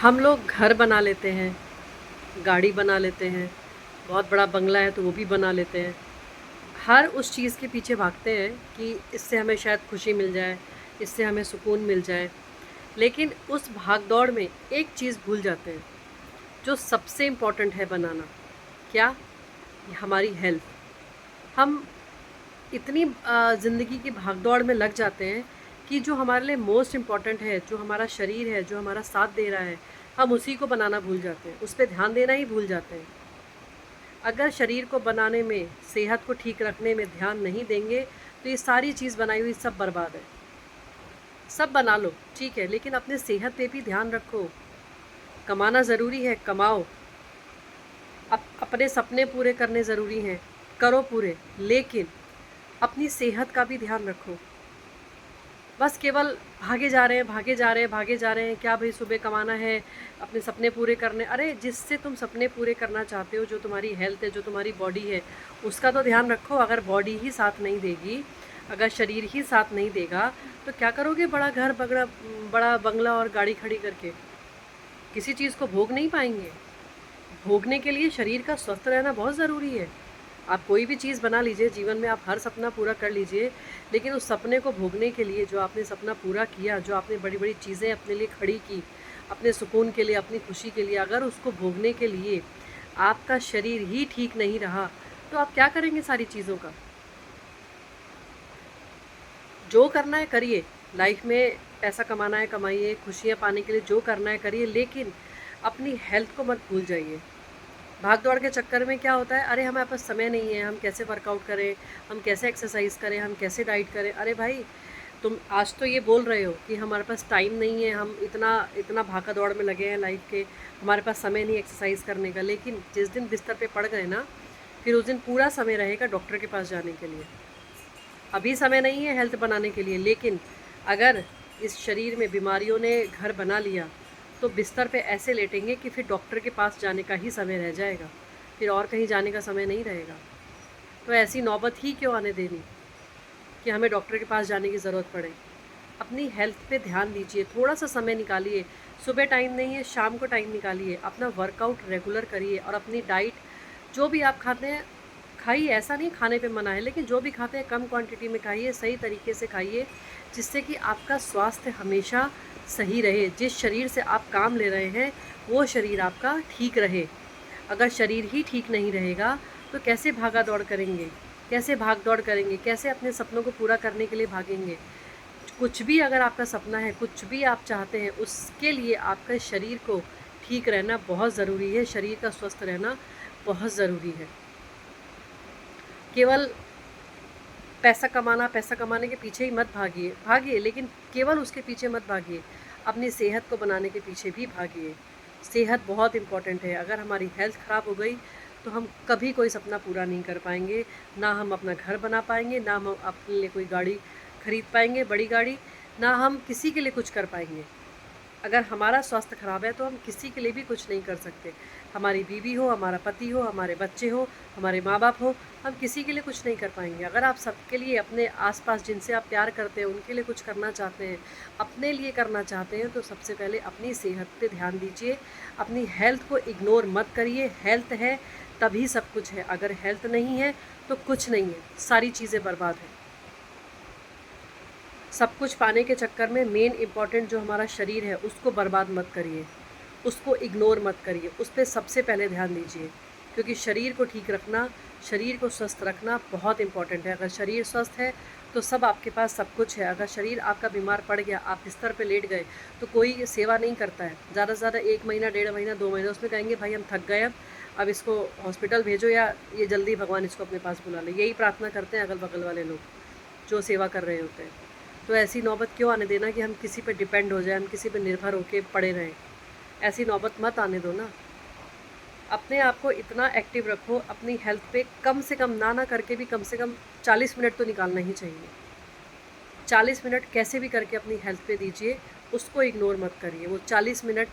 हम लोग घर बना लेते हैं, गाड़ी बना लेते हैं, बहुत बड़ा बंगला है तो वो भी बना लेते हैं। हर उस चीज़ के पीछे भागते हैं कि इससे हमें शायद खुशी मिल जाए, इससे हमें सुकून मिल जाए। लेकिन उस भाग-दौड़ में एक चीज़ भूल जाते हैं, जो सबसे इम्पोर्टेंट है बनाना। क्या? ये हमारी हेल्थ। हम इतनी ज़िंदगी की भाग-दौड़ में लग जाते हैं कि जो हमारे लिए मोस्ट इम्पोर्टेंट है, जो हमारा शरीर है, जो हमारा साथ दे रहा है, हम उसी को बनाना भूल जाते हैं, उस पे ध्यान देना ही भूल जाते हैं। अगर शरीर को बनाने में, सेहत को ठीक रखने में ध्यान नहीं देंगे, तो ये सारी चीज़ बनाई हुई सब बर्बाद है। सब बना लो, ठीक है, लेकिन अपने सेहत पे भी ध्यान रखो। कमाना ज़रूरी है, कमाओ। अपने सपने पूरे करने ज़रूरी हैं, करो पूरे, लेकिन अपनी सेहत का भी ध्यान रखो। बस केवल भागे जा रहे हैं, भागे जा रहे हैं, भागे जा रहे हैं। क्या भाई, सुबह कमाना है, अपने सपने पूरे करने। अरे जिससे तुम सपने पूरे करना चाहते हो, जो तुम्हारी हेल्थ है, जो तुम्हारी बॉडी है, उसका तो ध्यान रखो। अगर बॉडी ही साथ नहीं देगी, अगर शरीर ही साथ नहीं देगा, तो क्या करोगे बड़ा घर बड़ा बंगला और गाड़ी खड़ी करके? किसी चीज़ को भोग नहीं पाएंगे। भोगने के लिए शरीर का स्वस्थ रहना बहुत ज़रूरी है। आप कोई भी चीज़ बना लीजिए जीवन में, आप हर सपना पूरा कर लीजिए, लेकिन उस सपने को भोगने के लिए, जो आपने सपना पूरा किया, जो आपने बड़ी-बड़ी चीज़ें अपने लिए खड़ी की, अपने सुकून के लिए, अपनी खुशी के लिए, अगर उसको भोगने के लिए आपका शरीर ही ठीक नहीं रहा, तो आप क्या करेंगे सारी चीज़ों का? जो करना है करिए, लाइफ में पैसा कमाना है कमाइए, खुशियाँ पाने के लिए जो करना है करिए, लेकिन अपनी हेल्थ को मत भूल जाइए। भाग दौड़ के चक्कर में क्या होता है, अरे हमारे पास समय नहीं है, हम कैसे वर्कआउट करें, हम कैसे एक्सरसाइज करें, हम कैसे डाइट करें। अरे भाई, तुम आज तो ये बोल रहे हो कि हमारे पास टाइम नहीं है, हम इतना इतना भागा दौड़ में लगे हैं लाइफ के, हमारे पास समय नहीं एक्सरसाइज करने का। लेकिन जिस दिन बिस्तर पे पड़ गए ना, फिर उस दिन पूरा समय रहेगा डॉक्टर के पास जाने के लिए। अभी समय नहीं है हेल्थ बनाने के लिए, लेकिन अगर इस शरीर में बीमारियों ने घर बना लिया, तो बिस्तर पे ऐसे लेटेंगे कि फिर डॉक्टर के पास जाने का ही समय रह जाएगा, फिर और कहीं जाने का समय नहीं रहेगा। तो ऐसी नौबत ही क्यों आने देनी कि हमें डॉक्टर के पास जाने की ज़रूरत पड़े। अपनी हेल्थ पे ध्यान दीजिए, थोड़ा सा समय निकालिए। सुबह टाइम नहीं है, शाम को टाइम निकालिए, अपना वर्कआउट रेगुलर करिए, और अपनी डाइट, जो भी आप खाते हैं खाइए। ऐसा नहीं खाने पे मना है, लेकिन जो भी खाते हैं कम क्वांटिटी में खाइए, सही तरीके से खाइए, जिससे कि आपका स्वास्थ्य हमेशा सही रहे। जिस शरीर से आप काम ले रहे हैं, वो शरीर आपका ठीक रहे। अगर शरीर ही ठीक नहीं रहेगा, तो कैसे भागा दौड़ करेंगे, कैसे भाग दौड़ करेंगे, कैसे अपने सपनों को पूरा करने के लिए भागेंगे। कुछ भी अगर आपका सपना है, कुछ भी आप चाहते हैं, उसके लिए आपका शरीर को ठीक रहना बहुत ज़रूरी है, शरीर का स्वस्थ रहना बहुत ज़रूरी है। केवल पैसा कमाने के पीछे ही मत भागिए, भागिए, लेकिन केवल उसके पीछे मत भागिए, अपनी सेहत को बनाने के पीछे भी भागिए। सेहत बहुत इम्पॉर्टेंट है। अगर हमारी हेल्थ ख़राब हो गई, तो हम कभी कोई सपना पूरा नहीं कर पाएंगे। ना हम अपना घर बना पाएंगे, ना हम अपने लिए कोई गाड़ी खरीद पाएंगे, बड़ी गाड़ी, ना हम किसी के लिए कुछ कर पाएंगे। अगर हमारा स्वास्थ्य ख़राब है, तो हम किसी के लिए भी कुछ नहीं कर सकते। हमारी बीवी हो, हमारा पति हो, हमारे बच्चे हो, हमारे माँ बाप हो, हम किसी के लिए कुछ नहीं कर पाएंगे। अगर आप सबके लिए, अपने आसपास जिनसे आप प्यार करते हैं, उनके लिए कुछ करना चाहते हैं, अपने लिए करना चाहते हैं, तो सबसे पहले अपनी सेहत पे ध्यान दीजिए। अपनी हेल्थ को इग्नोर मत करिए। हेल्थ है तभी सब कुछ है, अगर हेल्थ नहीं है तो कुछ नहीं है, सारी चीज़ें बर्बाद हैं। सब कुछ पाने के चक्कर में मेन इम्पॉर्टेंट जो हमारा शरीर है, उसको बर्बाद मत करिए, उसको इग्नोर मत करिए, उस पर सबसे पहले ध्यान दीजिए। क्योंकि शरीर को ठीक रखना, शरीर को स्वस्थ रखना बहुत इम्पॉर्टेंट है। अगर शरीर स्वस्थ है, तो सब आपके पास सब कुछ है। अगर शरीर आपका बीमार पड़ गया, आप बिस्तर पे लेट गए, तो कोई सेवा नहीं करता है। ज़्यादा से ज़्यादा 1 महीना, 1.5 महीना, 2 महीना, उसमें कहेंगे भाई हम थक गए, अब इसको हॉस्पिटल भेजो, या ये जल्दी भगवान इसको अपने पास बुला ले। यही प्रार्थना करते हैं अगल बगल वाले लोग जो सेवा कर रहे होते हैं। तो ऐसी नौबत क्यों आने देना कि हम किसी पे डिपेंड हो जाए, हम किसी पे निर्भर होकर पड़े रहें। ऐसी नौबत मत आने दो ना। अपने आप को इतना एक्टिव रखो, अपनी हेल्थ पे कम से कम, ना करके भी कम से कम 40 मिनट तो निकालना ही चाहिए। 40 मिनट कैसे भी करके अपनी हेल्थ पे दीजिए, उसको इग्नोर मत करिए। वो 40 मिनट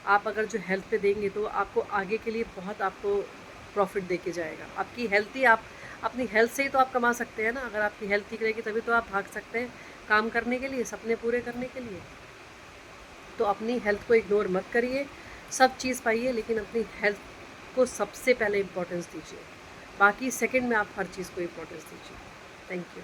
आप अगर जो हेल्थ पे देंगे, तो आपको आगे के लिए बहुत आपको प्रॉफिट दे के जाएगा। आपकी हेल्थ ही, आप अपनी हेल्थ से ही तो आप कमा सकते हैं ना। अगर आपकी हेल्थ ठीक रहेगी, तभी तो आप भाग सकते हैं काम करने के लिए, सपने पूरे करने के लिए। तो अपनी हेल्थ को इग्नोर मत करिए, सब चीज़ पाइए लेकिन अपनी हेल्थ को सबसे पहले इम्पोर्टेंस दीजिए, बाकी सेकंड में आप हर चीज़ को इम्पोर्टेंस दीजिए। Thank you.